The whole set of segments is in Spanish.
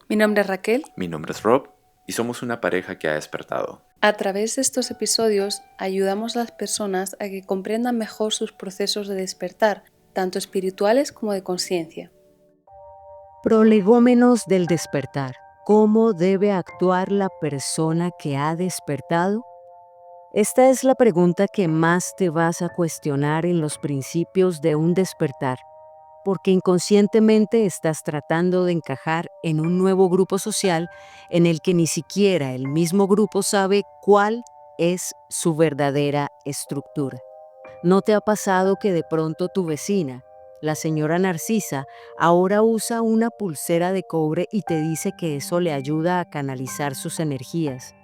Mi nombre es Raquel. Mi nombre es Rob y somos una pareja que ha despertado. A través de estos episodios ayudamos a las personas a que comprendan mejor sus procesos de despertar, tanto espirituales como de conciencia. Prolegómenos del despertar. ¿Cómo debe actuar la persona que ha despertado? Esta es la pregunta que más te vas a cuestionar en los principios de un despertar, porque inconscientemente estás tratando de encajar en un nuevo grupo social en el que ni siquiera el mismo grupo sabe cuál es su verdadera estructura. ¿No te ha pasado que de pronto tu vecina, la señora Narcisa, ahora usa una pulsera de cobre y te dice que eso le ayuda a canalizar sus energías?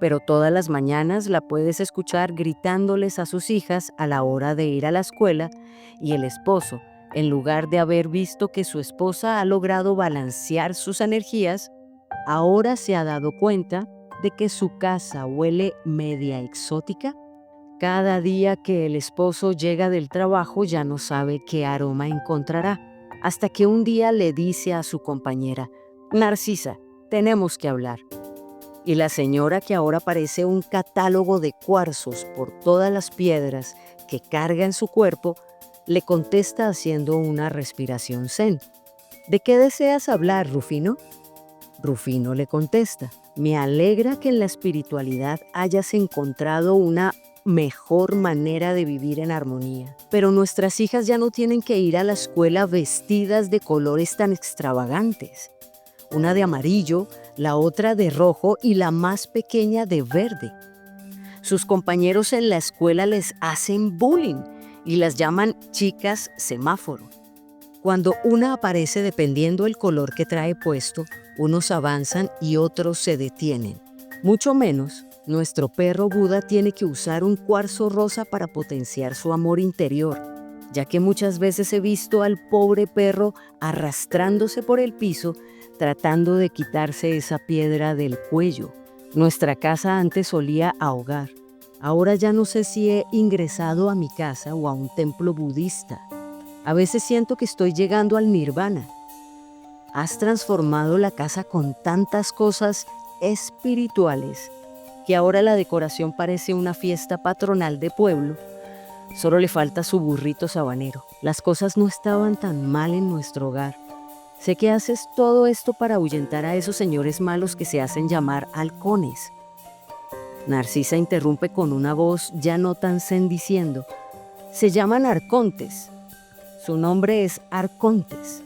Pero todas las mañanas la puedes escuchar gritándoles a sus hijas a la hora de ir a la escuela, y el esposo, en lugar de haber visto que su esposa ha logrado balancear sus energías, ahora se ha dado cuenta de que su casa huele media exótica. Cada día que el esposo llega del trabajo ya no sabe qué aroma encontrará, hasta que un día le dice a su compañera: Narcisa, tenemos que hablar. Y la señora, que ahora parece un catálogo de cuarzos por todas las piedras que carga en su cuerpo, le contesta haciendo una respiración zen. ¿De qué deseas hablar, Rufino? Rufino le contesta: me alegra que en la espiritualidad hayas encontrado una mejor manera de vivir en armonía. Pero nuestras hijas ya no tienen que ir a la escuela vestidas de colores tan extravagantes. Una de amarillo, la otra de rojo y la más pequeña de verde. Sus compañeros en la escuela les hacen bullying y las llaman chicas semáforo. Cuando una aparece dependiendo el color que trae puesto, unos avanzan y otros se detienen. Mucho menos, nuestro perro Buda tiene que usar un cuarzo rosa para potenciar su amor interior, ya que muchas veces he visto al pobre perro arrastrándose por el piso tratando de quitarse esa piedra del cuello. Nuestra casa antes solía ahogar. Ahora ya no sé si he ingresado a mi casa o a un templo budista. A veces siento que estoy llegando al nirvana. Has transformado la casa con tantas cosas espirituales que ahora la decoración parece una fiesta patronal de pueblo. Solo le falta su burrito sabanero. Las cosas no estaban tan mal en nuestro hogar. Sé que haces todo esto para ahuyentar a esos señores malos que se hacen llamar halcones. Narcisa interrumpe con una voz ya no tan zen diciendo: se llaman arcontes. Su nombre es arcontes.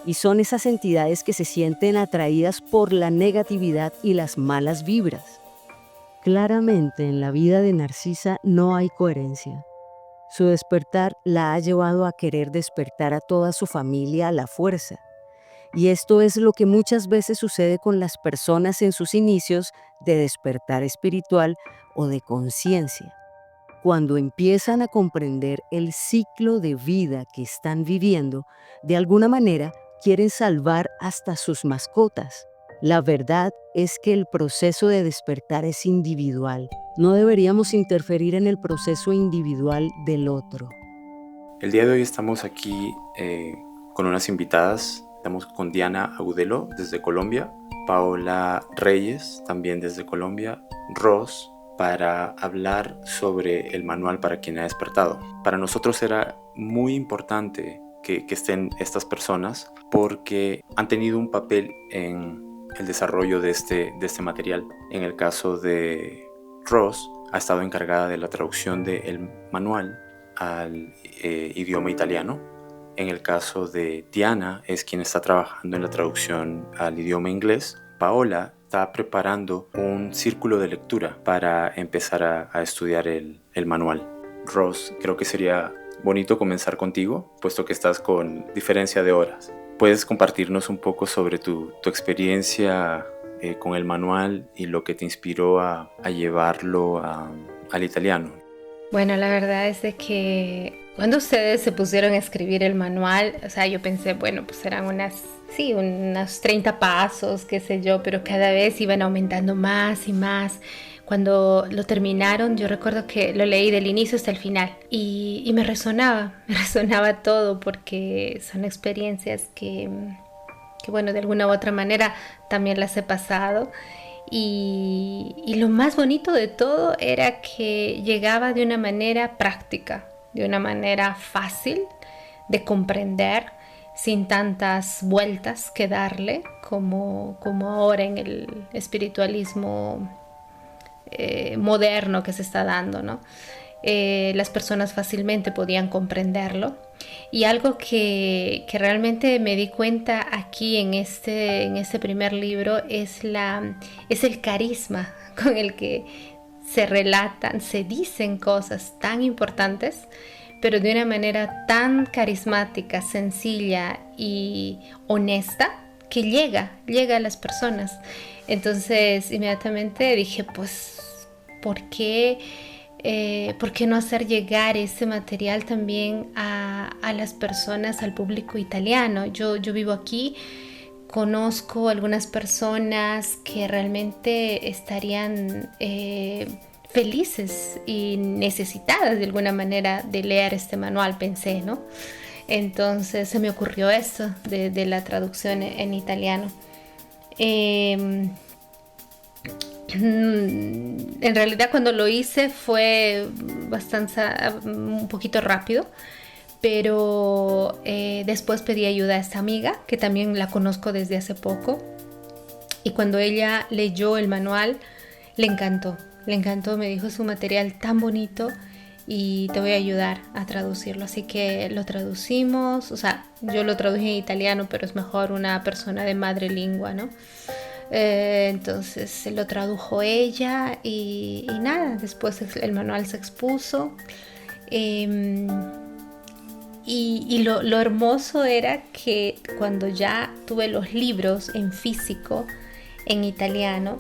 Y son esas entidades que se sienten atraídas por la negatividad y las malas vibras. Claramente en la vida de Narcisa no hay coherencia. Su despertar la ha llevado a querer despertar a toda su familia a la fuerza. Y esto es lo que muchas veces sucede con las personas en sus inicios de despertar espiritual o de conciencia. Cuando empiezan a comprender el ciclo de vida que están viviendo, de alguna manera quieren salvar hasta sus mascotas. La verdad es que el proceso de despertar es individual. No deberíamos interferir en el proceso individual del otro. El día de hoy estamos aquí con unas invitadas. Estamos con Diana Agudelo desde Colombia, Paola Reyes también desde Colombia, Ros, para hablar sobre el manual para quien ha despertado. Para nosotros era muy importante que estén estas personas porque han tenido un papel en el desarrollo de este material. En el caso de Ros, ha estado encargada de la traducción del manual al idioma italiano. En el caso de Diana, es quien está trabajando en la traducción al idioma inglés. Paola está preparando un círculo de lectura para empezar a estudiar el manual. Ros, creo que sería bonito comenzar contigo, puesto que estás con diferencia de horas. ¿Puedes compartirnos un poco sobre tu experiencia con el manual y lo que te inspiró a llevarlo al italiano? Bueno, la verdad es de que cuando ustedes se pusieron a escribir el manual, o sea, yo pensé, bueno, pues eran unos 30 pasos, qué sé yo, pero cada vez iban aumentando más y más. Cuando lo terminaron, yo recuerdo que lo leí del inicio hasta el final y me resonaba todo porque son experiencias que que bueno, de alguna u otra manera también las he pasado. Y lo más bonito de todo era que llegaba de una manera práctica, de una manera fácil de comprender, sin tantas vueltas que darle como ahora en el espiritualismo moderno que se está dando, ¿no? Las personas fácilmente podían comprenderlo. Y algo que realmente me di cuenta aquí en este primer libro es el carisma con el que se relatan, se dicen cosas tan importantes, pero de una manera tan carismática, sencilla y honesta, que llega a las personas. Entonces inmediatamente dije, pues, ¿por qué no hacer llegar ese material también a las personas, al público italiano? Yo vivo aquí, conozco algunas personas que realmente estarían felices y necesitadas de alguna manera de leer este manual, pensé, ¿no? Entonces se me ocurrió esto de la traducción en italiano. En realidad cuando lo hice fue un poquito rápido, pero después pedí ayuda a esta amiga, que también la conozco desde hace poco, y cuando ella leyó el manual le encantó, me dijo, es un material tan bonito y te voy a ayudar a traducirlo. Así que lo traducimos, o sea, yo lo traduje en italiano, pero es mejor una persona de madre lengua, ¿no? Entonces se lo tradujo ella y nada, después el manual se expuso. Y lo hermoso era que cuando ya tuve los libros en físico, en italiano,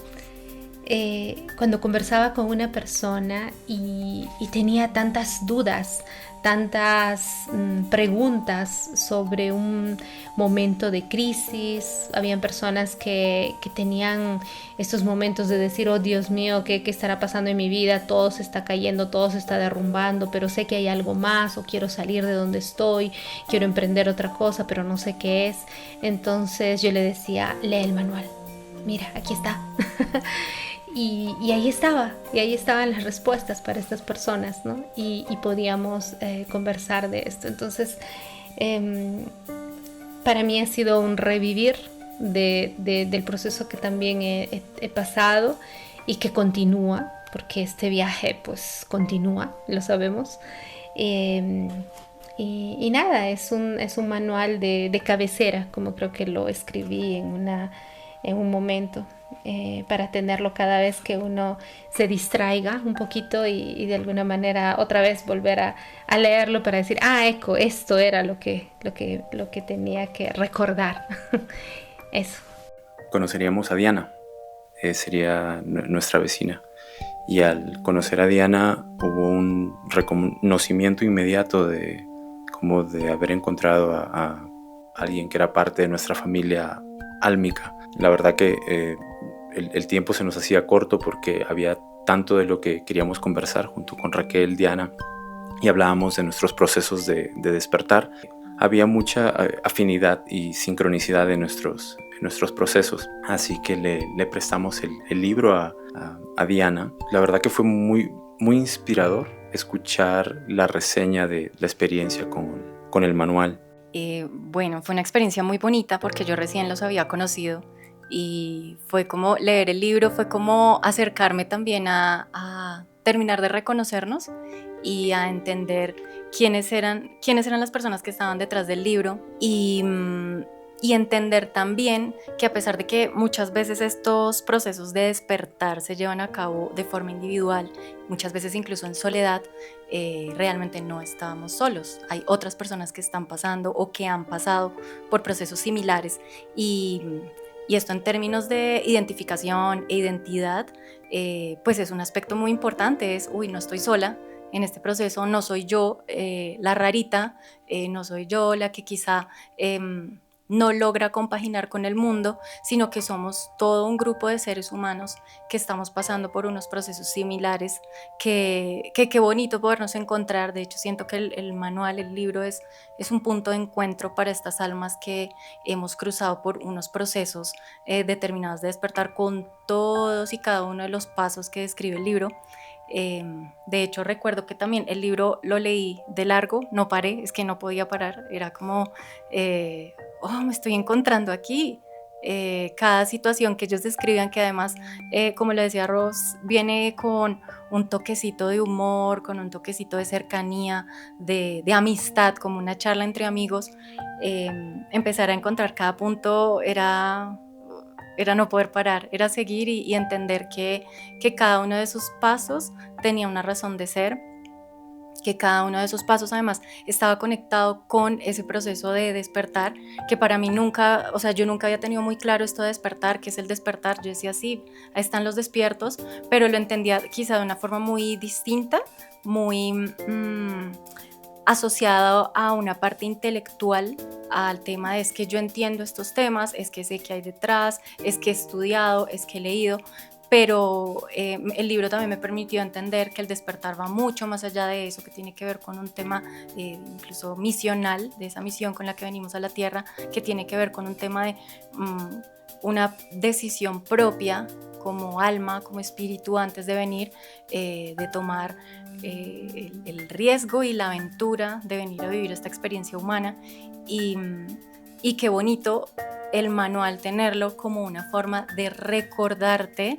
cuando conversaba con una persona y tenía tantas dudas, tantas preguntas sobre un momento de crisis, habían personas que tenían estos momentos de decir, oh Dios mío, ¿qué estará pasando en mi vida? Todo se está cayendo, todo se está derrumbando, pero sé que hay algo más, o quiero salir de donde estoy, quiero emprender otra cosa, pero no sé qué es. Entonces yo le decía, lee el manual, mira, aquí está. Y ahí estaban las respuestas para estas personas, ¿no? Y podíamos conversar de esto. Entonces, para mí ha sido un revivir del proceso que también he pasado y que continúa, porque este viaje pues continúa, lo sabemos. Y nada, es un manual de cabecera, como creo que lo escribí en un momento. Para tenerlo cada vez que uno se distraiga un poquito y de alguna manera otra vez volver a leerlo para decir, esto era lo que tenía que recordar. Eso. Conoceríamos a Diana, sería nuestra vecina, y al conocer a Diana hubo un reconocimiento inmediato de haber encontrado a alguien que era parte de nuestra familia álmica. La verdad que el tiempo se nos hacía corto porque había tanto de lo que queríamos conversar junto con Raquel, Diana, y hablábamos de nuestros procesos de despertar. Había mucha afinidad y sincronicidad en nuestros procesos, así que le prestamos el libro a Diana. La verdad que fue muy, muy inspirador escuchar la reseña de la experiencia con el manual. Bueno, fue una experiencia muy bonita porque yo recién los había conocido y fue como leer el libro, fue como acercarme también a terminar de reconocernos y a entender quiénes eran las personas que estaban detrás del libro y entender también que a pesar de que muchas veces estos procesos de despertar se llevan a cabo de forma individual, muchas veces incluso en soledad, realmente no estábamos solos. Hay otras personas que están pasando o que han pasado por procesos similares y esto en términos de identificación e identidad, pues es un aspecto muy importante, no estoy sola en este proceso, no soy yo la rarita, no soy yo la que quizá no logra compaginar con el mundo, sino que somos todo un grupo de seres humanos que estamos pasando por unos procesos similares, que qué bonito podernos encontrar. De hecho, siento que el manual, el libro es un punto de encuentro para estas almas que hemos cruzado por unos procesos determinados de despertar, con todos y cada uno de los pasos que describe el libro. De hecho, recuerdo que también el libro lo leí de largo, no paré, es que no podía parar, era como, me estoy encontrando aquí. Cada situación que ellos describían, que además, como le decía Ross, viene con un toquecito de humor, con un toquecito de cercanía, de amistad, como una charla entre amigos. Empezar a encontrar cada punto era no poder parar, era seguir y entender que cada uno de sus pasos tenía una razón de ser, que cada uno de esos pasos además estaba conectado con ese proceso de despertar, que para mí nunca, o sea, yo nunca había tenido muy claro esto de despertar, qué es el despertar. Yo decía, sí, ahí están los despiertos, pero lo entendía quizá de una forma muy distinta, muy asociado a una parte intelectual, al tema de es que yo entiendo estos temas, es que sé qué hay detrás, es que he estudiado, es que he leído, pero el libro también me permitió entender que el despertar va mucho más allá de eso, que tiene que ver con un tema incluso misional, de esa misión con la que venimos a la Tierra, que tiene que ver con un tema de una decisión propia como alma, como espíritu, antes de venir, de tomar el riesgo y la aventura de venir a vivir esta experiencia humana. Y qué bonito el manual tenerlo como una forma de recordarte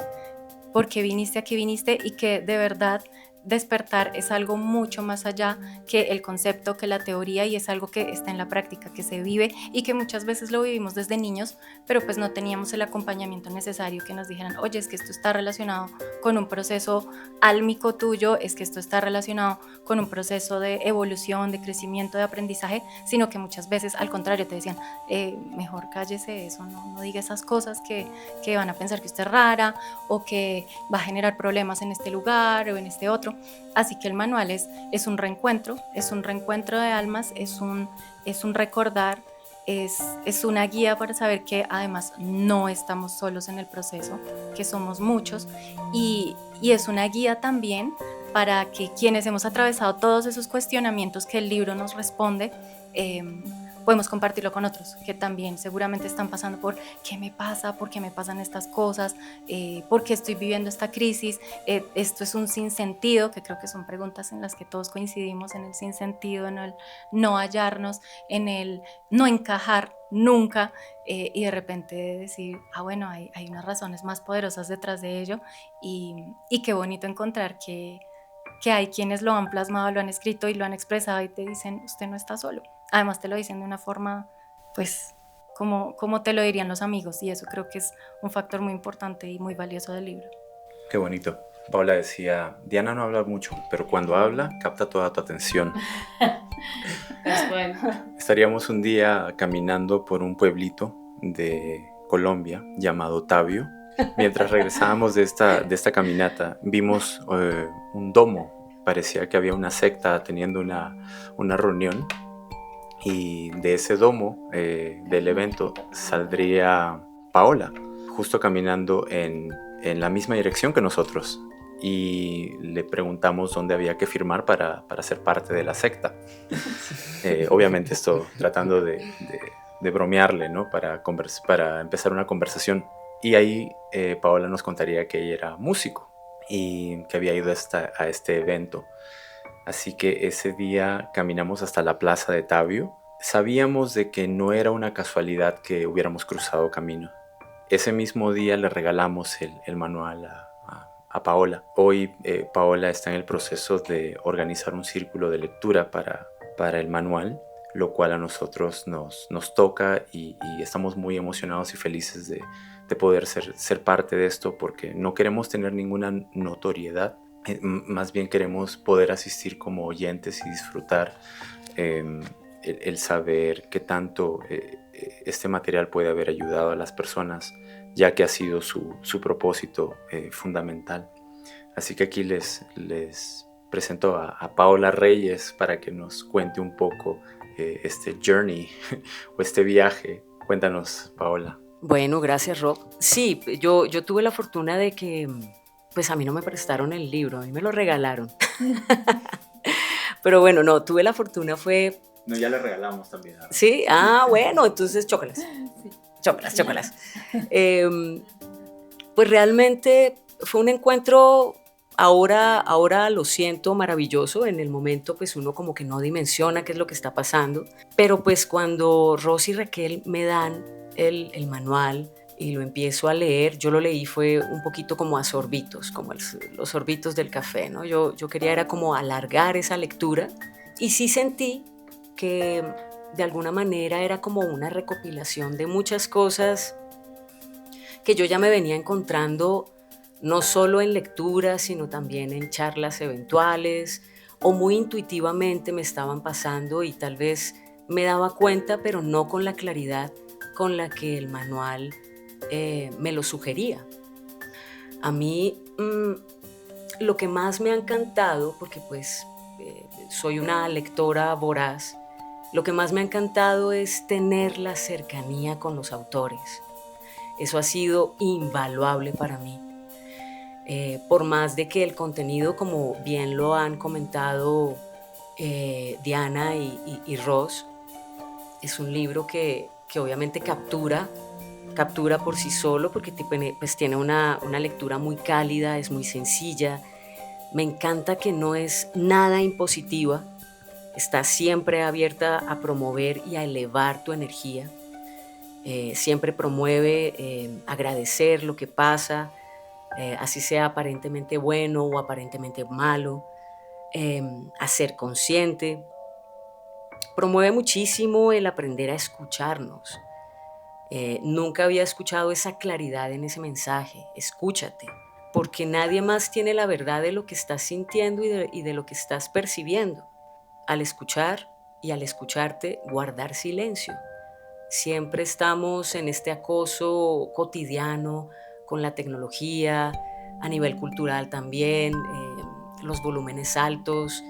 por qué viniste, aquí viniste, y que de verdad despertar es algo mucho más allá que el concepto, que la teoría, y es algo que está en la práctica, que se vive y que muchas veces lo vivimos desde niños, pero pues no teníamos el acompañamiento necesario, que nos dijeran, oye, es que esto está relacionado con un proceso álmico tuyo, es que esto está relacionado con un proceso de evolución, de crecimiento, de aprendizaje, sino que muchas veces al contrario te decían, mejor cállese eso, no diga esas cosas que van a pensar que usted es rara o que va a generar problemas en este lugar o en este otro. Así que el manual es un reencuentro de almas, es un recordar, es una guía para saber que además no estamos solos en el proceso, que somos muchos, y es una guía también para que quienes hemos atravesado todos esos cuestionamientos que el libro nos responde, podemos compartirlo con otros que también seguramente están pasando por qué me pasa, por qué me pasan estas cosas, por qué estoy viviendo esta crisis, esto es un sinsentido, que creo que son preguntas en las que todos coincidimos, en el sinsentido, en el no hallarnos, en el no encajar nunca, y de repente decir, bueno, hay unas razones más poderosas detrás de ello, y qué bonito encontrar que hay quienes lo han plasmado, lo han escrito y lo han expresado y te dicen, usted no está solo. Además te lo dicen de una forma, pues, como te lo dirían los amigos, y eso creo que es un factor muy importante y muy valioso del libro. Qué bonito. Paola decía, Diana no habla mucho, pero cuando habla, capta toda tu atención. Estaríamos un día caminando por un pueblito de Colombia llamado Tabio. Mientras regresábamos de esta caminata, vimos un domo. Parecía que había una secta teniendo una reunión, y de ese domo, del evento, saldría Paola, justo caminando en la misma dirección que nosotros, y le preguntamos dónde había que firmar para ser parte de la secta. Obviamente esto tratando de bromearle, ¿no? Para empezar una conversación. Y ahí Paola nos contaría que ella era músico y que había ido a este evento. Así que ese día caminamos hasta la plaza de Tabio. Sabíamos de que no era una casualidad que hubiéramos cruzado camino. Ese mismo día le regalamos el manual a Paola. Hoy Paola está en el proceso de organizar un círculo de lectura para el manual, lo cual a nosotros nos toca, y estamos muy emocionados y felices de poder ser parte de esto, porque no queremos tener ninguna notoriedad, más bien queremos poder asistir como oyentes y disfrutar el saber qué tanto este material puede haber ayudado a las personas, ya que ha sido su propósito fundamental. Así que aquí les presento a Paola Reyes para que nos cuente un poco este journey o este viaje Cuéntanos, Paola. Bueno, gracias, Rob. Sí, yo tuve la fortuna de que, pues a mí no me prestaron el libro, a mí me lo regalaron. Pero bueno, no, tuve la fortuna fue... No, ya le regalamos también. Sí, bueno, entonces chócalas. Sí. Chócalas. Pues realmente fue un encuentro, ahora lo siento maravilloso, en el momento pues uno como que no dimensiona qué es lo que está pasando, pero pues cuando Rosy y Raquel me dan el manual y lo empiezo a leer, yo lo leí fue un poquito como a sorbitos, como los sorbitos del café, ¿no? Yo quería era como alargar esa lectura y sí sentí que de alguna manera era como una recopilación de muchas cosas que yo ya me venía encontrando no solo en lecturas, sino también en charlas eventuales o muy intuitivamente me estaban pasando y tal vez me daba cuenta, pero no con la claridad con la que el manual me lo sugería. A mí lo que más me ha encantado, porque pues soy una lectora voraz, lo que más me ha encantado es tener la cercanía con los autores. Eso ha sido invaluable para mí. Por más de que el contenido, como bien lo han comentado Diana y Ross, es un libro que obviamente captura por sí solo, porque pues tiene una lectura muy cálida, es muy sencilla. Me encanta que no es nada impositiva, está siempre abierta a promover y a elevar tu energía. Siempre promueve agradecer lo que pasa, así sea aparentemente bueno o aparentemente malo, a ser consciente. Promueve muchísimo el aprender a escucharnos. Nunca había escuchado esa claridad en ese mensaje. Escúchate, porque nadie más tiene la verdad de lo que estás sintiendo y de lo que estás percibiendo. Al escuchar y al escucharte, guardar silencio. Siempre estamos en este acoso cotidiano con la tecnología, a nivel cultural también, los volúmenes altos.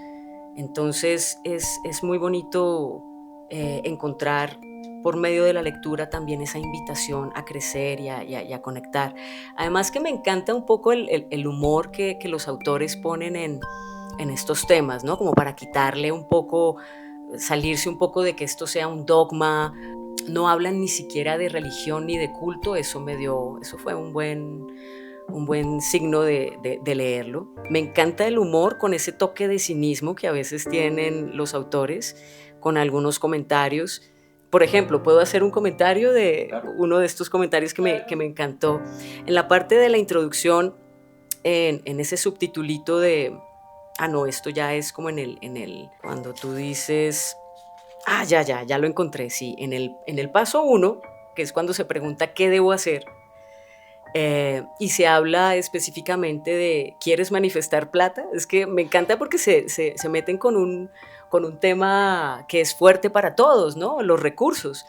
Entonces es muy bonito encontrar por medio de la lectura también esa invitación a crecer y a conectar. Además que me encanta un poco el humor que los autores ponen en estos temas, ¿no? Como para quitarle un poco, salirse un poco de que esto sea un dogma. No hablan ni siquiera de religión ni de culto, eso fue un buen signo de leerlo. Me encanta el humor con ese toque de cinismo que a veces tienen los autores con algunos comentarios. Por ejemplo, puedo hacer un comentario de uno de estos comentarios que me encantó. En la parte de la introducción, en ese subtitulito de... no, esto ya es como en el cuando tú dices... ya lo encontré, sí. En el paso 1, que es cuando se pregunta qué debo hacer, y se habla específicamente de ¿quieres manifestar plata? Es que me encanta porque se meten con un tema que es fuerte para todos, ¿no? Los recursos.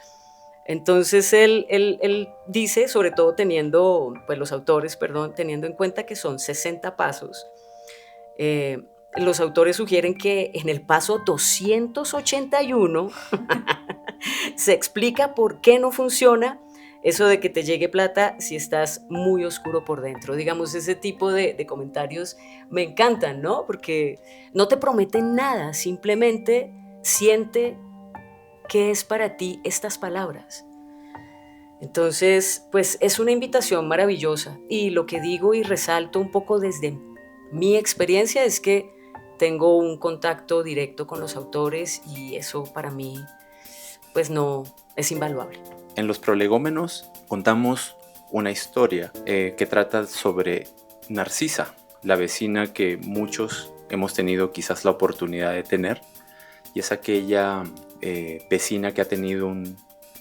Entonces él dice, sobre todo los autores, teniendo en cuenta que son 60 pasos, los autores sugieren que en el paso 281 se explica por qué no funciona eso de que te llegue plata si estás muy oscuro por dentro. Digamos, ese tipo de comentarios me encantan, ¿no? Porque no te prometen nada, simplemente siente qué es para ti estas palabras. Entonces, pues es una invitación maravillosa. Y lo que digo y resalto un poco desde mi experiencia es que tengo un contacto directo con los autores y eso para mí, pues no, es invaluable. En los prolegómenos contamos una historia que trata sobre Narcisa, la vecina que muchos hemos tenido quizás la oportunidad de tener, y es aquella vecina que ha tenido un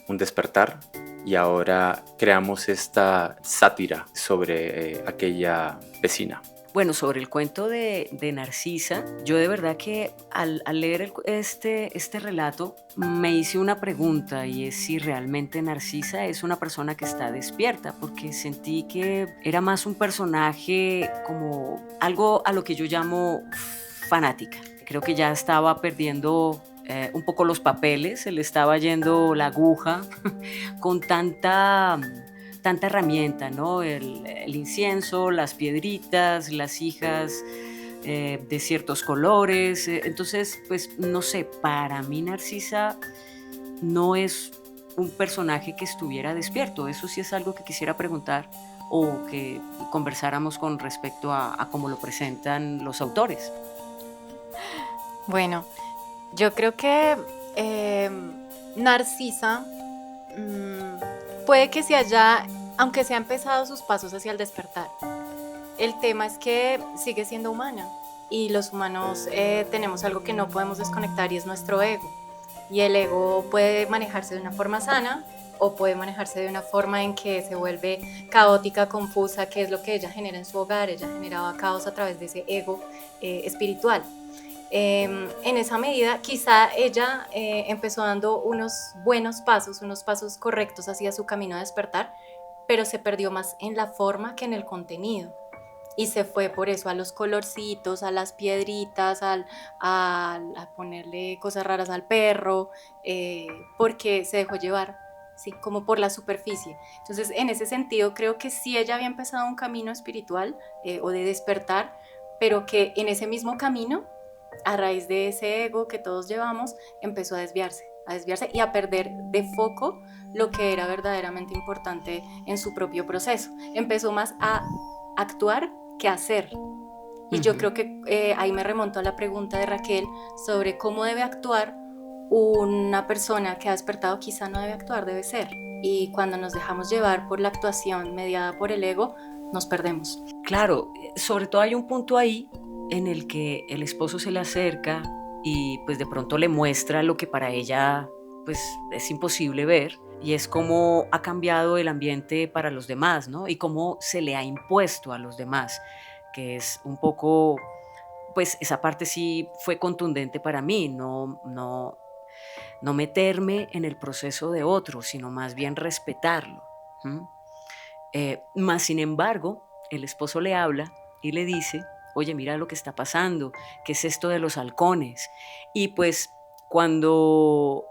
despertar y ahora creamos esta sátira sobre aquella vecina. Bueno, sobre el cuento de Narcisa, yo de verdad que al leer este relato me hice una pregunta y es si realmente Narcisa es una persona que está despierta, porque sentí que era más un personaje como algo a lo que yo llamo fanática. Creo que ya estaba perdiendo un poco los papeles, se le estaba yendo la aguja con tanta herramienta, ¿no? El incienso, las piedritas, las hijas de ciertos colores. Entonces, pues no sé, para mí Narcisa no es un personaje que estuviera despierto. Eso sí es algo que quisiera preguntar o que conversáramos con respecto a cómo lo presentan los autores. Bueno, yo creo que Narcisa puede que se haya, aunque se ha empezado sus pasos hacia el despertar. El tema es que sigue siendo humana y los humanos tenemos algo que no podemos desconectar y es nuestro ego. Y el ego puede manejarse de una forma sana o puede manejarse de una forma en que se vuelve caótica, confusa, que es lo que ella genera en su hogar. Ella generaba caos a través de ese ego espiritual. En esa medida, quizá ella empezó dando unos buenos pasos, unos pasos correctos hacia su camino a despertar, pero se perdió más en la forma que en el contenido. Y se fue por eso a los colorcitos, a las piedritas, a ponerle cosas raras al perro, porque se dejó llevar, ¿sí? Como por la superficie. Entonces, en ese sentido, creo que sí ella había empezado un camino espiritual o de despertar, pero que en ese mismo camino, a raíz de ese ego que todos llevamos, empezó a desviarse y a perder de foco lo que era verdaderamente importante en su propio proceso. Empezó más a actuar que hacer. Y yo creo que ahí me remonto a la pregunta de Raquel sobre cómo debe actuar una persona que ha despertado. Quizá no debe actuar, debe ser. Y cuando nos dejamos llevar por la actuación mediada por el ego, nos perdemos. Claro, sobre todo hay un punto ahí en el que el esposo se le acerca y pues de pronto le muestra lo que para ella pues es imposible ver, y es cómo ha cambiado el ambiente para los demás, ¿no? Y cómo se le ha impuesto a los demás, que es un poco, pues esa parte sí fue contundente para mí, no meterme en el proceso de otro, sino más bien respetarlo. Más sin embargo, el esposo le habla y le dice: oye, mira lo que está pasando, ¿qué es esto de los halcones? Y pues cuando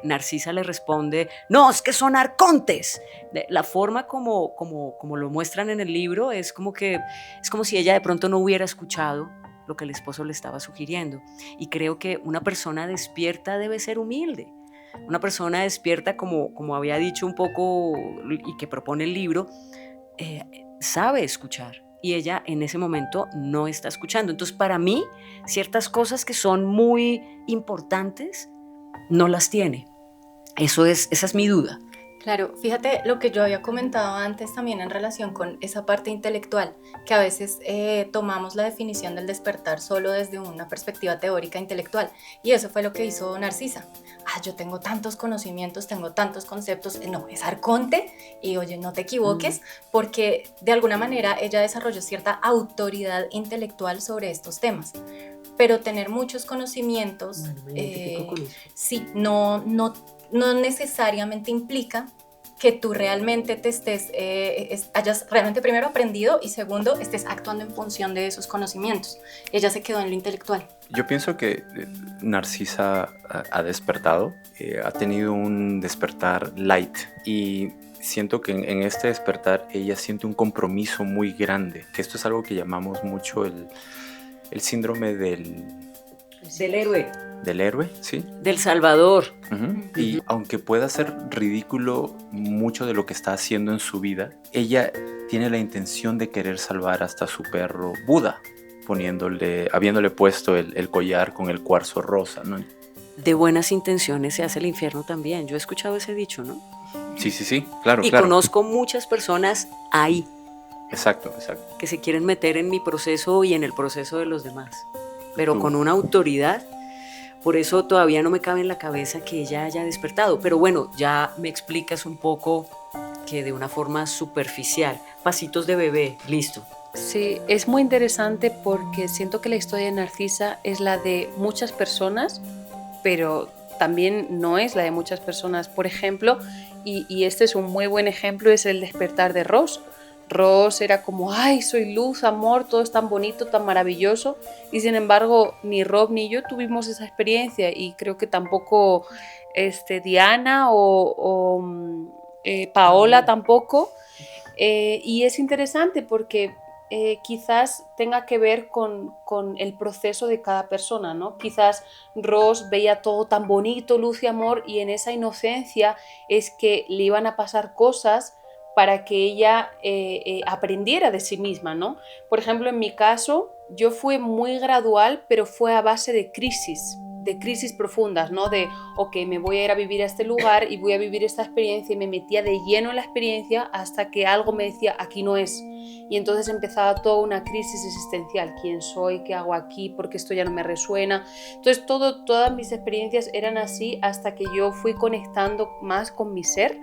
Narcisa le responde: no, es que son arcontes. La forma como lo muestran en el libro es como si ella de pronto no hubiera escuchado lo que el esposo le estaba sugiriendo. Y creo que una persona despierta debe ser humilde. Una persona despierta, como había dicho un poco y que propone el libro, sabe escuchar. Y ella en ese momento no está escuchando. Entonces, para mí, ciertas cosas que son muy importantes no las tiene. Esa es mi duda. Claro, fíjate lo que yo había comentado antes también en relación con esa parte intelectual, que a veces tomamos la definición del despertar solo desde una perspectiva teórica intelectual, y eso fue lo que hizo Narcisa. Yo tengo tantos conocimientos, tengo tantos conceptos, no, es arconte, y oye, no te equivoques, porque de alguna manera ella desarrolló cierta autoridad intelectual sobre estos temas. Pero tener muchos conocimientos, sí, no necesariamente implica que tú realmente hayas realmente primero aprendido y segundo estés actuando en función de esos conocimientos. Ella se quedó en lo intelectual. Yo pienso que Narcisa ha despertado, ha tenido un despertar light, y siento que en este despertar ella siente un compromiso muy grande, que esto es algo que llamamos mucho el síndrome del héroe. Del héroe, sí. Del salvador. Y aunque pueda ser ridículo mucho de lo que está haciendo en su vida, ella tiene la intención de querer salvar hasta su perro Buda, habiéndole puesto el collar con el cuarzo rosa, ¿no? De buenas intenciones se hace el infierno también. Yo he escuchado ese dicho, ¿no? Sí, claro. Y conozco muchas personas ahí. Exacto. Que se quieren meter en mi proceso y en el proceso de los demás, pero con una autoridad. Por eso todavía no me cabe en la cabeza que ella haya despertado. Pero bueno, ya me explicas un poco que de una forma superficial. Pasitos de bebé, listo. Sí, es muy interesante porque siento que la historia de Narcisa es la de muchas personas, pero también no es la de muchas personas. Por ejemplo, y este es un muy buen ejemplo, es el despertar de Ross. Ross era como, ay, soy luz, amor, todo es tan bonito, tan maravilloso. Y sin embargo, ni Rob ni yo tuvimos esa experiencia y creo que tampoco Diana o Paola tampoco. Y es interesante porque quizás tenga que ver con el proceso de cada persona, ¿no? Quizás Ross veía todo tan bonito, luz y amor, y en esa inocencia es que le iban a pasar cosas para que ella aprendiera de sí misma, ¿no? Por ejemplo, en mi caso, yo fue muy gradual, pero fue a base de crisis profundas, ¿no? De, ok, me voy a ir a vivir a este lugar y voy a vivir esta experiencia, y me metía de lleno en la experiencia hasta que algo me decía, aquí no es. Y entonces empezaba toda una crisis existencial. ¿Quién soy? ¿Qué hago aquí? ¿Por qué esto ya no me resuena? Entonces todas mis experiencias eran así hasta que yo fui conectando más con mi ser.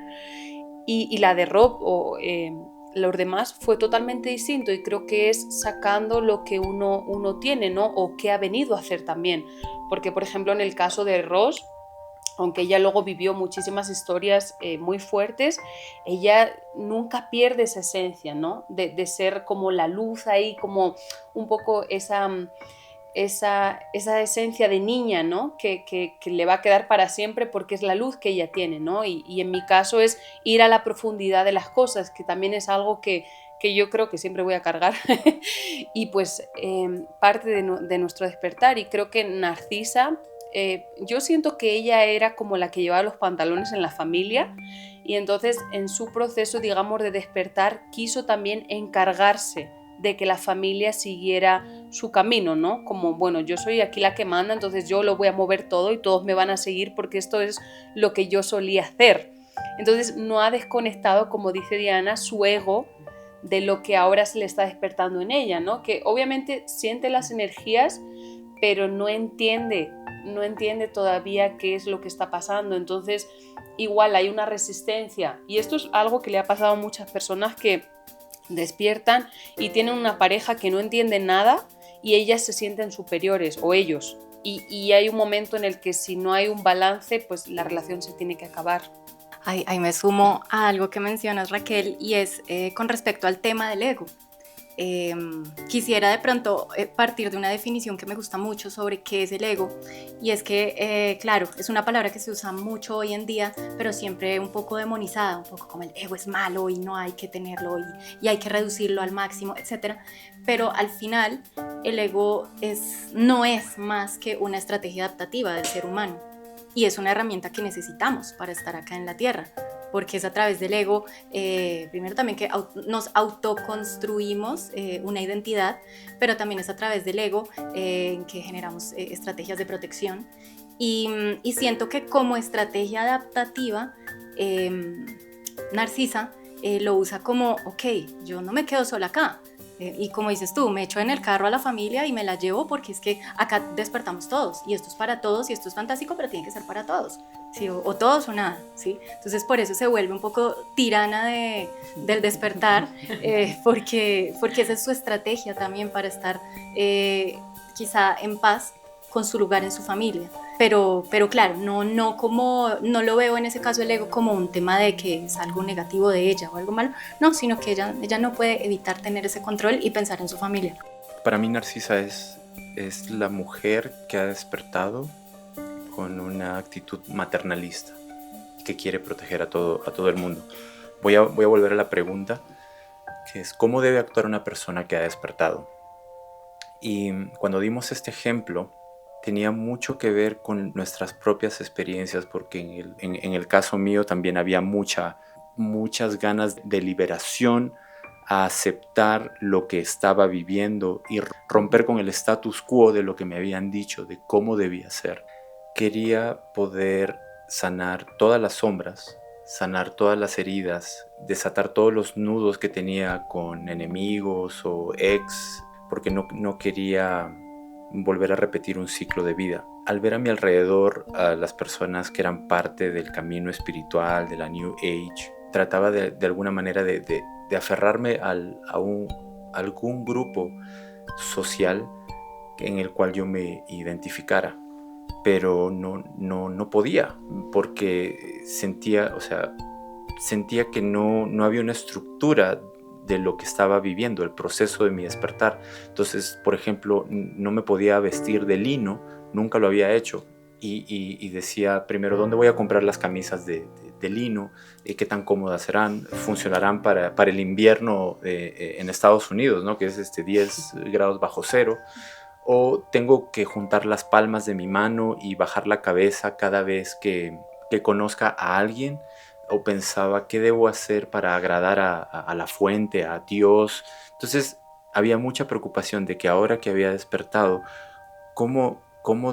Y la de Rob o los demás fue totalmente distinto, y creo que es sacando lo que uno tiene, ¿no? O qué ha venido a hacer también. Porque, por ejemplo, en el caso de Ross, aunque ella luego vivió muchísimas historias muy fuertes, ella nunca pierde esa esencia, ¿no? De ser como la luz ahí, como un poco esa esencia de niña, ¿no? Que le va a quedar para siempre porque es la luz que ella tiene, ¿no? Y en mi caso es ir a la profundidad de las cosas, que también es algo que yo creo que siempre voy a cargar y pues parte de nuestro despertar. Y creo que Narcisa, yo siento que ella era como la que llevaba los pantalones en la familia, y entonces en su proceso, digamos, de despertar quiso también encargarse de que la familia siguiera su camino, ¿no? Como, bueno, yo soy aquí la que manda, entonces yo lo voy a mover todo y todos me van a seguir porque esto es lo que yo solía hacer. Entonces no ha desconectado, como dice Diana, su ego de lo que ahora se le está despertando en ella, ¿no? Que obviamente siente las energías, pero no entiende todavía qué es lo que está pasando. Entonces igual hay una resistencia, y esto es algo que le ha pasado a muchas personas que despiertan y tienen una pareja que no entiende nada y ellas se sienten superiores, o ellos, y hay un momento en el que si no hay un balance, pues la relación se tiene que acabar. Ahí me sumo a algo que mencionas, Raquel, y es con respecto al tema del ego. Quisiera de pronto partir de una definición que me gusta mucho sobre qué es el ego, y es que, claro, es una palabra que se usa mucho hoy en día, pero siempre un poco demonizada, un poco como el ego es malo y no hay que tenerlo y hay que reducirlo al máximo, etc. Pero al final el ego no es más que una estrategia adaptativa del ser humano, y es una herramienta que necesitamos para estar acá en la Tierra, porque es a través del ego, primero también que nos autoconstruimos una identidad, pero también es a través del ego que generamos estrategias de protección. Y siento que como estrategia adaptativa, Narcisa lo usa como, ok, yo no me quedo sola acá. Y como dices tú, me echo en el carro a la familia y me la llevo porque es que acá despertamos todos y esto es para todos y esto es fantástico, pero tiene que ser para todos, ¿sí? O todos o nada, ¿sí? Entonces por eso se vuelve un poco tirana del despertar, porque esa es su estrategia también para estar quizá en paz con su lugar en su familia. Pero claro, no lo veo en ese caso el ego como un tema de que es algo negativo de ella o algo malo, no, sino que ella no puede evitar tener ese control y pensar en su familia. Para mí Narcisa es la mujer que ha despertado con una actitud maternalista, que quiere proteger a todo el mundo. Voy a volver a la pregunta, que es ¿cómo debe actuar una persona que ha despertado? Y cuando dimos este ejemplo, tenía mucho que ver con nuestras propias experiencias, porque en el caso mío también había muchas ganas de liberación, a aceptar lo que estaba viviendo y romper con el status quo de lo que me habían dicho, de cómo debía ser. Quería poder sanar todas las sombras, sanar todas las heridas, desatar todos los nudos que tenía con enemigos o ex, porque no quería volver a repetir un ciclo de vida. Al ver a mi alrededor a las personas que eran parte del camino espiritual, de la New Age, trataba de alguna manera de aferrarme a algún grupo social en el cual yo me identificara, pero no podía, porque sentía que no había una estructura de lo que estaba viviendo, el proceso de mi despertar. Entonces, por ejemplo, no me podía vestir de lino, nunca lo había hecho. Y decía, primero, ¿dónde voy a comprar las camisas de lino? ¿Qué tan cómodas serán? ¿Funcionarán para el invierno en Estados Unidos, ¿no? Que es 10 grados bajo cero? ¿O tengo que juntar las palmas de mi mano y bajar la cabeza cada vez que conozca a alguien? ¿O pensaba, qué debo hacer para agradar a la fuente, a Dios? Entonces había mucha preocupación de que ahora que había despertado, cómo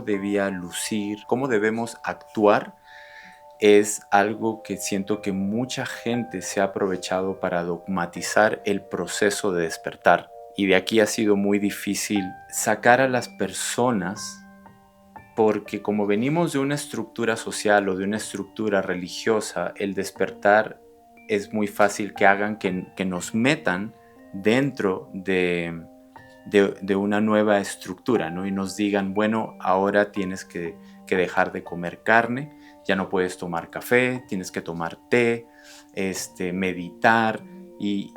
debía lucir, cómo debemos actuar. Es algo que siento que mucha gente se ha aprovechado para dogmatizar el proceso de despertar. Y de aquí ha sido muy difícil sacar a las personas, porque como venimos de una estructura social o de una estructura religiosa, el despertar es muy fácil que hagan que nos metan dentro de una nueva estructura, ¿no? Y nos digan, bueno, ahora tienes que dejar de comer carne, ya no puedes tomar café, tienes que tomar té, meditar y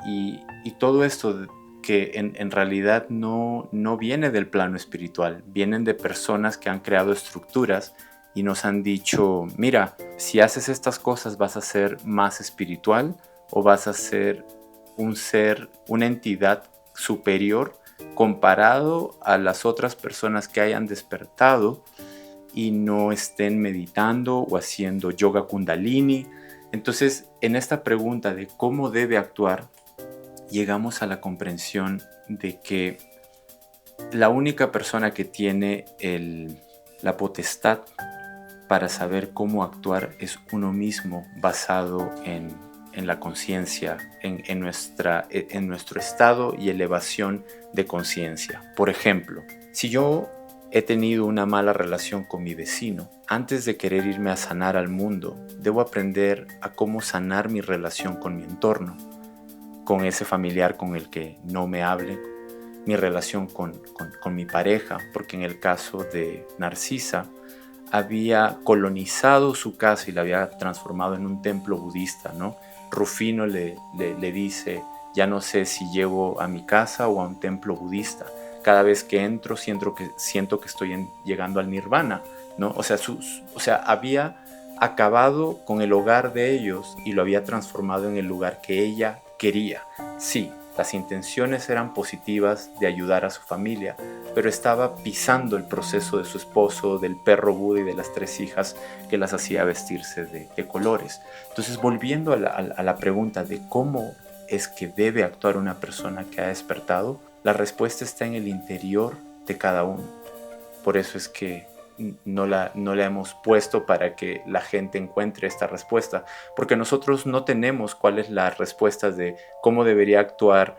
todo esto que en realidad no viene del plano espiritual, vienen de personas que han creado estructuras y nos han dicho, mira, si haces estas cosas vas a ser más espiritual o vas a ser un ser, una entidad superior comparado a las otras personas que hayan despertado y no estén meditando o haciendo yoga kundalini. Entonces, en esta pregunta de cómo debe actuar, llegamos a la comprensión de que la única persona que tiene la potestad para saber cómo actuar es uno mismo, basado en la conciencia, en nuestro estado y elevación de conciencia. Por ejemplo, si yo he tenido una mala relación con mi vecino, antes de querer irme a sanar al mundo, debo aprender a cómo sanar mi relación con mi entorno, con ese familiar con el que no me hable, mi relación con mi pareja, porque en el caso de Narcisa, había colonizado su casa y la había transformado en un templo budista, ¿no? Rufino le dice, ya no sé si llego a mi casa o a un templo budista. Cada vez que entro siento que estoy llegando al nirvana, ¿no? O sea, había acabado con el hogar de ellos y lo había transformado en el lugar que ella quería. Sí, las intenciones eran positivas de ayudar a su familia, pero estaba pisando el proceso de su esposo, del perro Buda y de las 3 hijas que las hacía vestirse de colores. Entonces, volviendo a la pregunta de cómo es que debe actuar una persona que ha despertado, la respuesta está en el interior de cada uno. Por eso es que no la hemos puesto para que la gente encuentre esta respuesta, porque nosotros no tenemos cuáles las respuestas de cómo debería actuar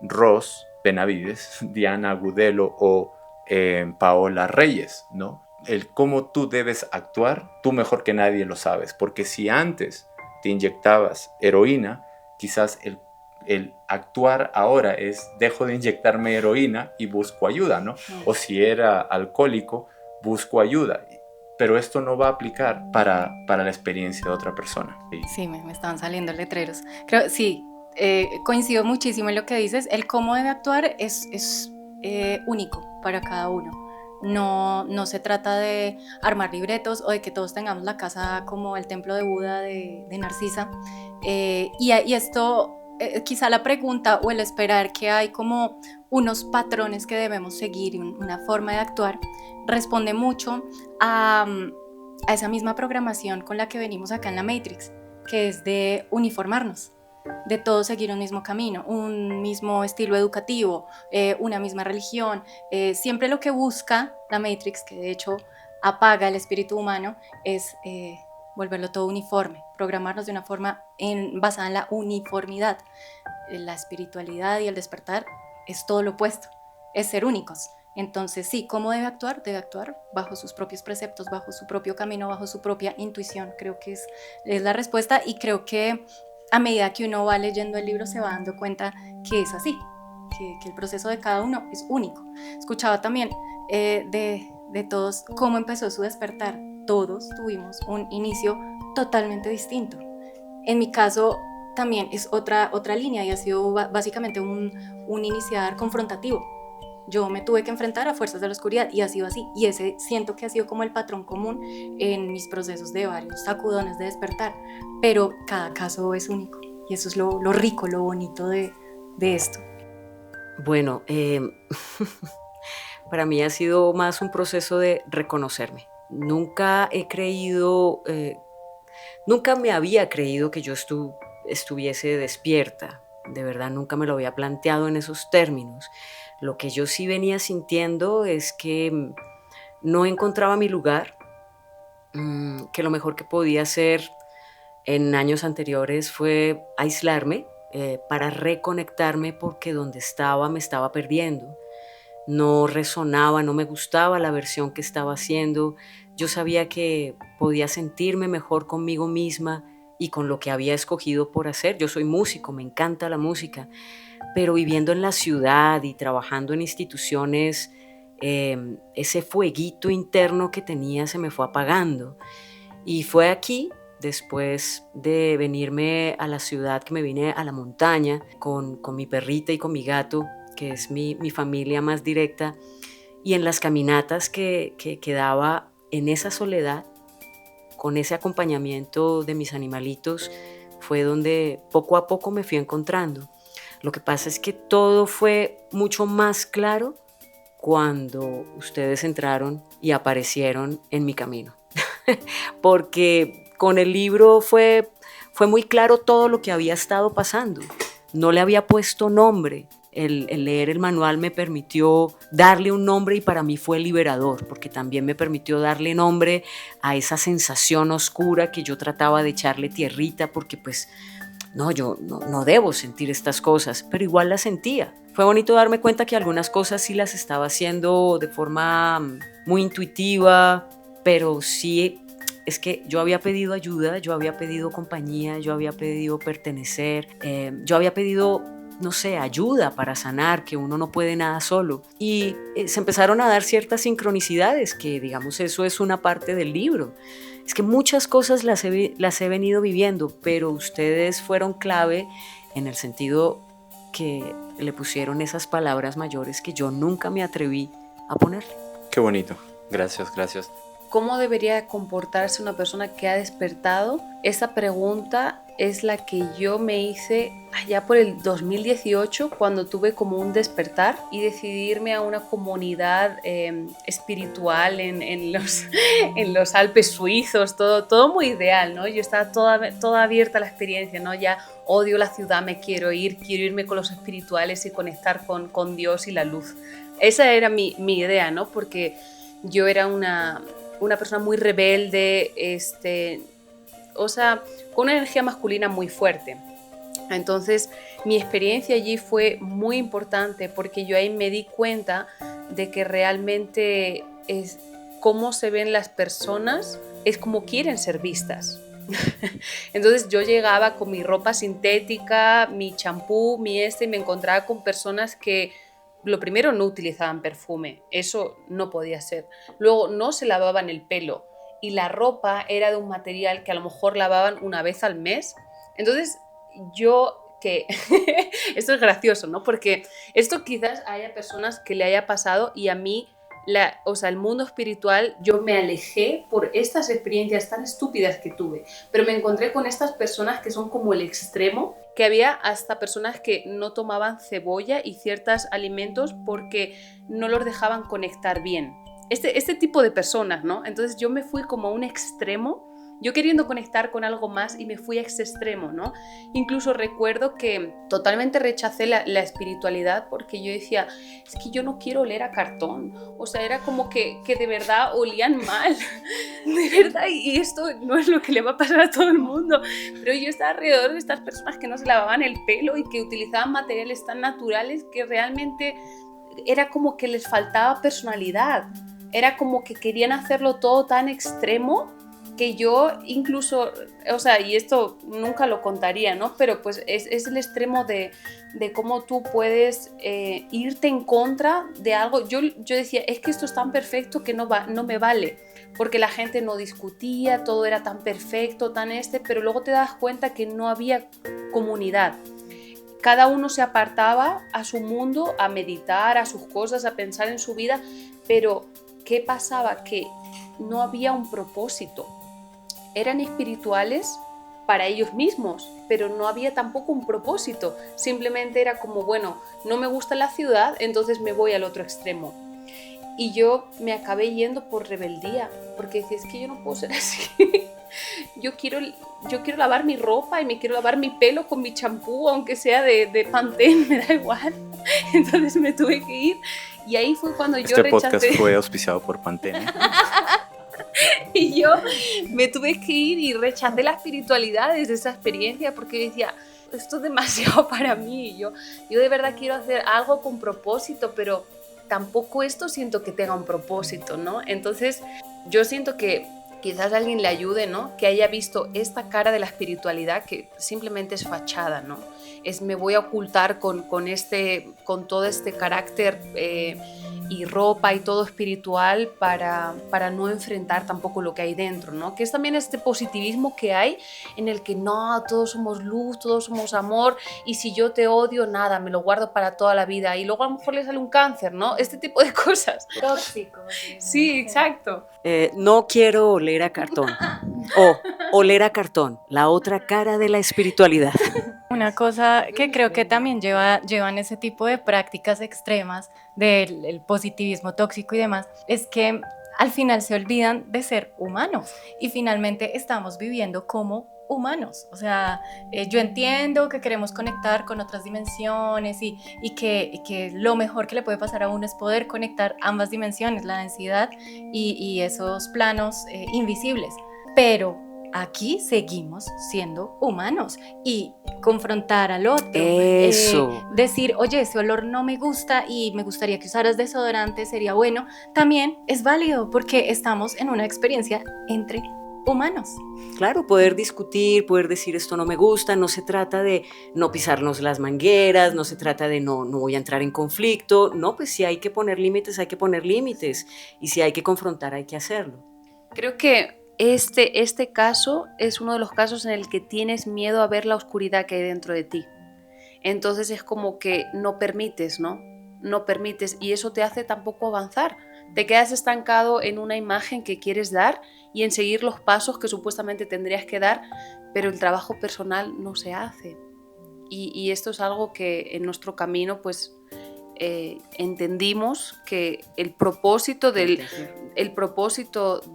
Ros Benavides, Diana Agudelo o Paola Reyes, ¿no? El cómo tú debes actuar, tú mejor que nadie lo sabes, porque si antes te inyectabas heroína, quizás el actuar ahora es dejo de inyectarme heroína y busco ayuda, ¿no? O si era alcohólico, busco ayuda, pero esto no va a aplicar para la experiencia de otra persona. Sí, me estaban saliendo letreros. Creo, sí, coincido muchísimo en lo que dices. El cómo debe actuar es único para cada uno. No se trata de armar libretos o de que todos tengamos la casa como el templo de Buda de Narcisa. Y esto, quizá la pregunta o el esperar que hay como unos patrones que debemos seguir, una forma de actuar, responde mucho a esa misma programación con la que venimos acá en la Matrix, que es de uniformarnos, de todos seguir un mismo camino, un mismo estilo educativo, una misma religión. Siempre lo que busca la Matrix, que de hecho apaga el espíritu humano, es volverlo todo uniforme, programarnos de una forma basada en la uniformidad. La espiritualidad y el despertar es todo lo opuesto, es ser únicos. Entonces sí, ¿cómo debe actuar? Debe actuar bajo sus propios preceptos, bajo su propio camino, bajo su propia intuición. Creo que es la respuesta, y creo que a medida que uno va leyendo el libro se va dando cuenta que es así, que el proceso de cada uno es único. Escuchaba también de todos cómo empezó su despertar. Todos tuvimos un inicio totalmente distinto. En mi caso, también es otra línea y ha sido básicamente un iniciar confrontativo. Yo me tuve que enfrentar a fuerzas de la oscuridad y ha sido así. Y ese siento que ha sido como el patrón común en mis procesos de varios sacudones de despertar. Pero cada caso es único y eso es lo rico, lo bonito de esto. Bueno, para mí ha sido más un proceso de reconocerme. Nunca me había creído que yo estuviese despierta. De verdad, nunca me lo había planteado en esos términos. Lo que yo sí venía sintiendo es que no encontraba mi lugar, que lo mejor que podía hacer en años anteriores fue aislarme para reconectarme porque donde estaba me estaba perdiendo. No resonaba, no me gustaba la versión que estaba haciendo. Yo sabía que podía sentirme mejor conmigo misma y con lo que había escogido por hacer. Yo soy músico, me encanta la música, pero viviendo en la ciudad y trabajando en instituciones, ese fueguito interno que tenía se me fue apagando. Y fue aquí, después de venirme a la ciudad, que me vine a la montaña con mi perrita y con mi gato, que es mi familia más directa, y en las caminatas que daba en esa soledad, con ese acompañamiento de mis animalitos, fue donde poco a poco me fui encontrando. Lo que pasa es que todo fue mucho más claro cuando ustedes entraron y aparecieron en mi camino. Porque con el libro fue muy claro todo lo que había estado pasando. No le había puesto nombre. El leer el manual me permitió darle un nombre y para mí fue liberador, porque también me permitió darle nombre a esa sensación oscura que yo trataba de echarle tierrita, porque pues no, yo no debo sentir estas cosas, pero igual las sentía. Fue bonito darme cuenta que algunas cosas sí las estaba haciendo de forma muy intuitiva, pero sí es que yo había pedido ayuda, yo había pedido compañía, yo había pedido pertenecer, yo había pedido, no sé, ayuda para sanar, que uno no puede nada solo. Y se empezaron a dar ciertas sincronicidades, que digamos eso es una parte del libro. Es que muchas cosas las he venido viviendo, pero ustedes fueron clave en el sentido que le pusieron esas palabras mayores que yo nunca me atreví a ponerle. Qué bonito. Gracias, gracias. ¿Cómo debería comportarse una persona que ha despertado? Esa pregunta es la que yo me hice allá por el 2018, cuando tuve como un despertar y decidí irme a una comunidad espiritual en los Alpes suizos, todo muy ideal, ¿no? Yo estaba toda abierta a la experiencia, ¿no? Ya odio la ciudad, me quiero irme con los espirituales y conectar con Dios y la luz. Esa era mi idea, ¿no? Porque yo era una persona muy rebelde, o sea, con una energía masculina muy fuerte. Entonces, mi experiencia allí fue muy importante porque yo ahí me di cuenta de que realmente es cómo se ven las personas, es como quieren ser vistas. Entonces yo llegaba con mi ropa sintética, mi champú, y me encontraba con personas que lo primero no utilizaban perfume, eso no podía ser. Luego no se lavaban el pelo y la ropa era de un material que a lo mejor lavaban una vez al mes. Entonces esto es gracioso, ¿no? Porque esto quizás haya personas que le haya pasado y a mí, el mundo espiritual, yo me alejé por estas experiencias tan estúpidas que tuve, pero me encontré con estas personas que son como el extremo, que había hasta personas que no tomaban cebolla y ciertos alimentos porque no los dejaban conectar bien. Este tipo de personas, ¿no? Entonces yo me fui como a un extremo, yo queriendo conectar con algo más y me fui a ese extremo, ¿no? Incluso recuerdo que totalmente rechacé la espiritualidad porque yo decía, es que yo no quiero oler a cartón. O sea, era como que de verdad olían mal. De verdad, y esto no es lo que le va a pasar a todo el mundo. Pero yo estaba alrededor de estas personas que no se lavaban el pelo y que utilizaban materiales tan naturales que realmente era como que les faltaba personalidad. Era como que querían hacerlo todo tan extremo que yo incluso, o sea, y esto nunca lo contaría, ¿no? Pero pues es el extremo de cómo tú puedes irte en contra de algo. Yo decía, es que esto es tan perfecto que no me vale, porque la gente no discutía, todo era tan perfecto, pero luego te das cuenta que no había comunidad. Cada uno se apartaba a su mundo, a meditar, a sus cosas, a pensar en su vida, pero ¿qué pasaba? Que no había un propósito. Eran espirituales para ellos mismos, pero no había tampoco un propósito. Simplemente era como, bueno, no me gusta la ciudad, entonces me voy al otro extremo. Y yo me acabé yendo por rebeldía, porque decía, es que yo no puedo ser así. Yo quiero lavar mi ropa y me quiero lavar mi pelo con mi champú, aunque sea de Pantene, me da igual. Entonces me tuve que ir y ahí fue cuando yo rechacé. Este podcast fue auspiciado por Pantene. Y yo me tuve que ir y rechacé la espiritualidad desde esa experiencia, porque decía, esto es demasiado para mí. Yo de verdad quiero hacer algo con propósito, pero tampoco esto siento que tenga un propósito, ¿no? Entonces yo siento que quizás alguien le ayude, ¿no? Que haya visto esta cara de la espiritualidad que simplemente es fachada, ¿no? Es me voy a ocultar con todo este carácter y ropa y todo espiritual para no enfrentar tampoco lo que hay dentro, ¿no? Que es también este positivismo que hay en el que no, todos somos luz, todos somos amor, y si yo te odio, nada, me lo guardo para toda la vida y luego a lo mejor le sale un cáncer, ¿no? Este tipo de cosas. Tóxico. Sí, exacto. No quiero oler a cartón. O oler a cartón, la otra cara de la espiritualidad. Una cosa que creo que también llevan ese tipo de prácticas extremas del positivismo tóxico y demás, es que al final se olvidan de ser humanos y finalmente estamos viviendo como humanos. O sea, yo entiendo que queremos conectar con otras dimensiones y que lo mejor que le puede pasar a uno es poder conectar ambas dimensiones, la densidad y esos planos invisibles, pero aquí seguimos siendo humanos y confrontar al otro, decir, oye, ese olor no me gusta y me gustaría que usaras desodorante, sería bueno, también es válido porque estamos en una experiencia entre humanos. Claro, poder discutir, poder decir esto no me gusta, no se trata de no pisarnos las mangueras, no se trata de no voy a entrar en conflicto, no, pues si hay que poner límites, hay que poner límites y si hay que confrontar, hay que hacerlo. Creo que este caso es uno de los casos en el que tienes miedo a ver la oscuridad que hay dentro de ti. Entonces es como que no permites, ¿no? No permites y eso te hace tampoco avanzar. Te quedas estancado en una imagen que quieres dar y en seguir los pasos que supuestamente tendrías que dar, pero el trabajo personal no se hace. Y esto es algo que en nuestro camino pues entendimos que el propósito de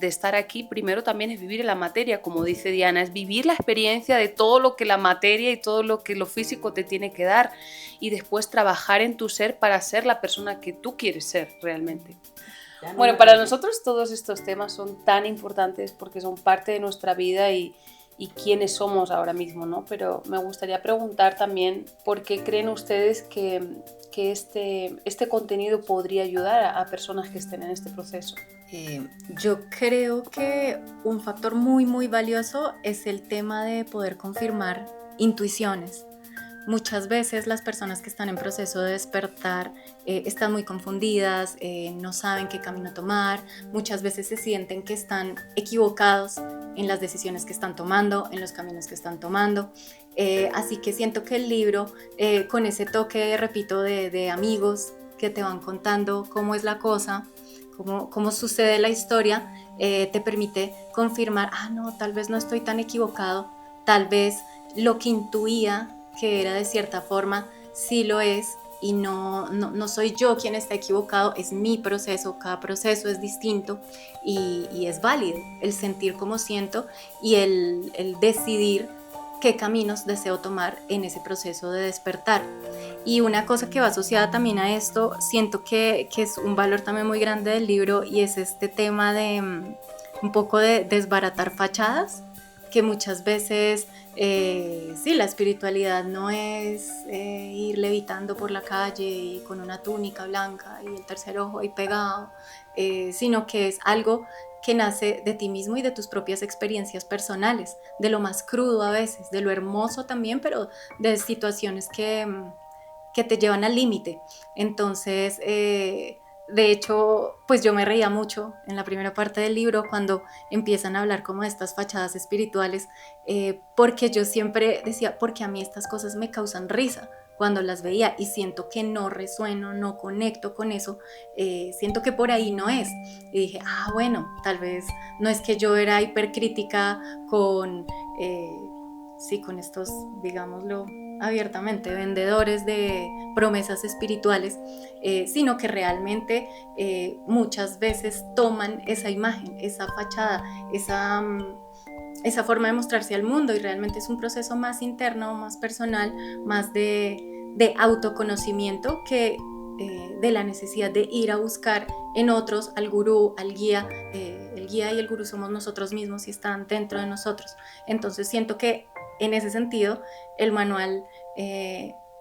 estar aquí primero también es vivir en la materia, como dice Diana, es vivir la experiencia de todo lo que la materia y todo lo que lo físico te tiene que dar y después trabajar en tu ser para ser la persona que tú quieres ser realmente. Bueno, para nosotros todos estos temas son tan importantes porque son parte de nuestra vida y quiénes somos ahora mismo, ¿no? Pero me gustaría preguntar también por qué creen ustedes que este contenido podría ayudar a personas que estén en este proceso. Yo creo que un factor muy, muy valioso es el tema de poder confirmar intuiciones. Muchas veces las personas que están en proceso de despertar están muy confundidas, no saben qué camino tomar, muchas veces se sienten que están equivocados en las decisiones que están tomando, en los caminos que están tomando. Así que siento que el libro, con ese toque, repito, de amigos que te van contando cómo es la cosa, cómo sucede la historia, te permite confirmar, no, tal vez no estoy tan equivocado, tal vez lo que intuía que era de cierta forma, sí lo es y no soy yo quien está equivocado, es mi proceso, cada proceso es distinto y es válido el sentir como siento y el decidir qué caminos deseo tomar en ese proceso de despertar. Y una cosa que va asociada también a esto, siento que es un valor también muy grande del libro y es este tema de un poco de desbaratar fachadas que muchas veces, sí, la espiritualidad no es ir levitando por la calle y con una túnica blanca y el tercer ojo ahí pegado, sino que es algo que nace de ti mismo y de tus propias experiencias personales, de lo más crudo a veces, de lo hermoso también, pero de situaciones que te llevan al límite. Entonces, de hecho, pues yo me reía mucho en la primera parte del libro cuando empiezan a hablar como de estas fachadas espirituales, porque yo siempre decía, porque a mí estas cosas me causan risa cuando las veía y siento que no resueno, no conecto con eso, siento que por ahí no es. Y dije, bueno, tal vez no es que yo era hipercrítica con, sí, con estos, digámoslo abiertamente, vendedores de promesas espirituales, sino que realmente muchas veces toman esa imagen, esa fachada, esa forma de mostrarse al mundo, y realmente es un proceso más interno, más personal, más de autoconocimiento que de la necesidad de ir a buscar en otros al gurú, al guía. El guía y el gurú somos nosotros mismos y están dentro de nosotros. Entonces siento que en ese sentido el manual,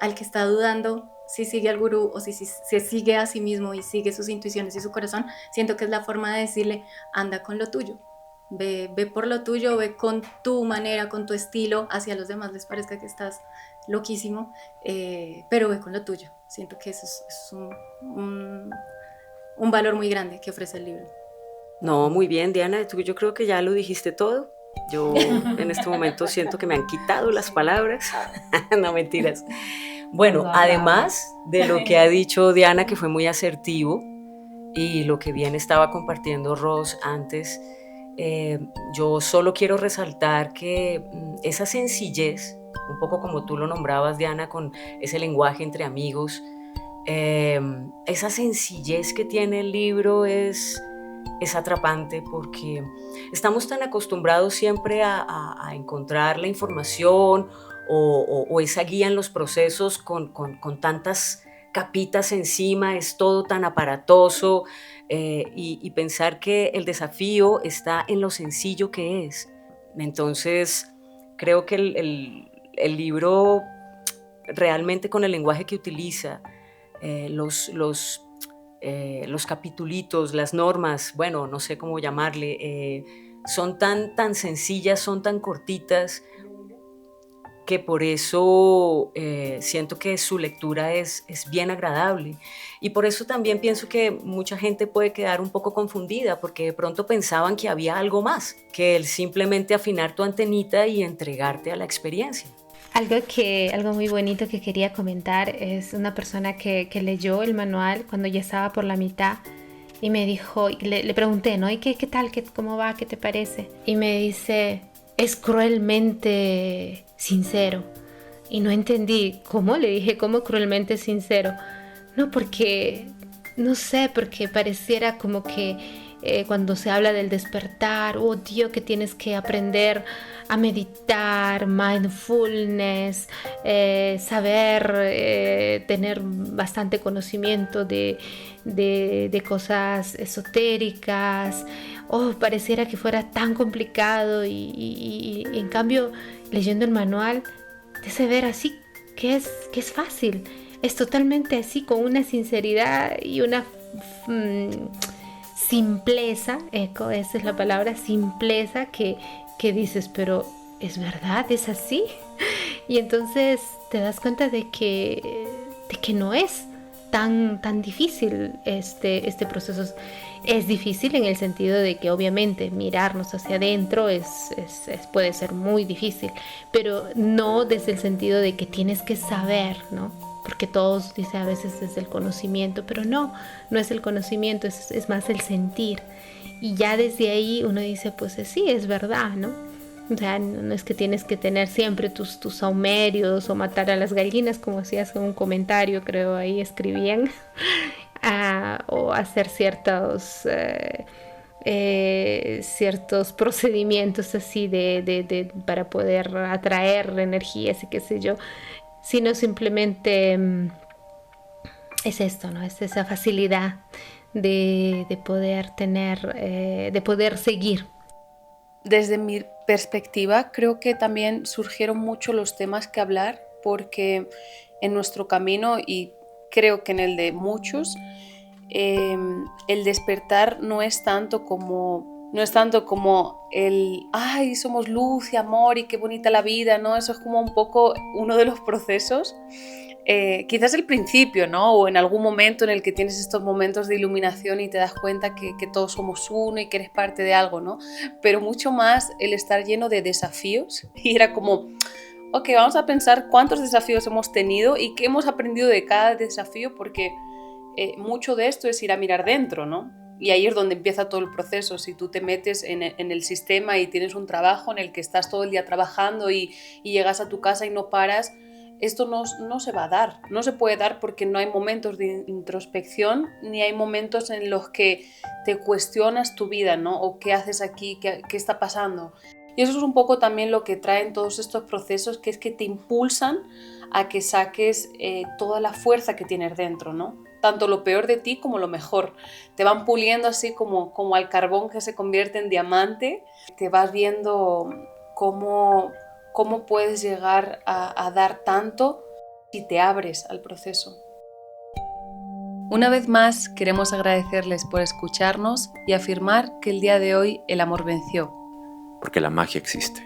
al que está dudando si sigue al gurú o si se sigue a sí mismo y sigue sus intuiciones y su corazón, siento que es la forma de decirle, anda con lo tuyo. Ve por lo tuyo, ve con tu manera, con tu estilo, hacia los demás les parezca que estás loquísimo, pero ve con lo tuyo. Siento que eso es un valor muy grande que ofrece el libro. No, muy bien, Diana, yo creo que ya lo dijiste todo. Yo en este momento siento que me han quitado las palabras. No, mentiras. Bueno, además de lo que ha dicho Diana, que fue muy asertivo, y lo que bien estaba compartiendo Ros antes, yo solo quiero resaltar que esa sencillez, un poco como tú lo nombrabas, Diana, con ese lenguaje entre amigos, esa sencillez que tiene el libro es atrapante, porque estamos tan acostumbrados siempre a encontrar la información o esa guía en los procesos con tantas capitas encima, es todo tan aparatoso, y pensar que el desafío está en lo sencillo que es. Entonces, creo que el libro realmente, con el lenguaje que utiliza, los capitulitos, las normas, bueno, no sé cómo llamarle, son tan sencillas, son tan cortitas, que por eso siento que su lectura es bien agradable. Y por eso también pienso que mucha gente puede quedar un poco confundida, porque de pronto pensaban que había algo más, que el simplemente afinar tu antenita y entregarte a la experiencia. Algo muy bonito que quería comentar es una persona que leyó el manual cuando ya estaba por la mitad y me dijo, le pregunté, ¿no? ¿Y qué tal? ¿Cómo va? ¿Qué te parece? Y me dice, es cruelmente sincero. Y no entendí, ¿cómo? Le dije, ¿cómo cruelmente sincero? No, porque, no sé, porque pareciera como que cuando se habla del despertar, oh Dios, que tienes que aprender a meditar, mindfulness, saber tener bastante conocimiento de cosas esotéricas. Pareciera que fuera tan complicado y en cambio, leyendo el manual, te hace ver así que es fácil. Es totalmente así, con una sinceridad y una simpleza, esa es la palabra, simpleza, que dices, pero ¿es verdad? ¿Es así? Y entonces te das cuenta de que no es tan difícil este proceso. Es difícil en el sentido de que obviamente mirarnos hacia adentro puede ser muy difícil, pero no desde el sentido de que tienes que saber, ¿no? Porque todos dicen a veces desde el conocimiento, pero no es el conocimiento, es más el sentir. Y ya desde ahí uno dice, pues sí, es verdad, ¿no? O sea, no es que tienes que tener siempre tus saumerios o matar a las gallinas, como hacías en un comentario, creo, ahí escribían, o hacer ciertos procedimientos así para poder atraer energías y qué sé yo, sino simplemente es esto, ¿no? Es esa facilidad de poder tener, de poder seguir. Desde mi perspectiva, creo que también surgieron mucho los temas que hablar, porque en nuestro camino, y creo que en el de muchos, el despertar no es tanto como el ¡ay, somos luz y amor y qué bonita la vida!, ¿no? Eso es como un poco uno de los procesos. Quizás el principio, ¿no? O en algún momento en el que tienes estos momentos de iluminación y te das cuenta que todos somos uno y que eres parte de algo, ¿no? Pero mucho más el estar lleno de desafíos. Y era como, ok, vamos a pensar cuántos desafíos hemos tenido y qué hemos aprendido de cada desafío, porque mucho de esto es ir a mirar dentro, ¿no? Y ahí es donde empieza todo el proceso. Si tú te metes en el sistema y tienes un trabajo en el que estás todo el día trabajando y llegas a tu casa y no paras, esto no se va a dar, no se puede dar, porque no hay momentos de introspección ni hay momentos en los que te cuestionas tu vida, ¿no? O qué haces aquí, qué está pasando. Y eso es un poco también lo que traen todos estos procesos, que es que te impulsan a que saques toda la fuerza que tienes dentro, ¿no? Tanto lo peor de ti como lo mejor. Te van puliendo así como al carbón que se convierte en diamante. Te vas viendo cómo puedes llegar a dar tanto si te abres al proceso. Una vez más, queremos agradecerles por escucharnos y afirmar que el día de hoy el amor venció. Porque la magia existe.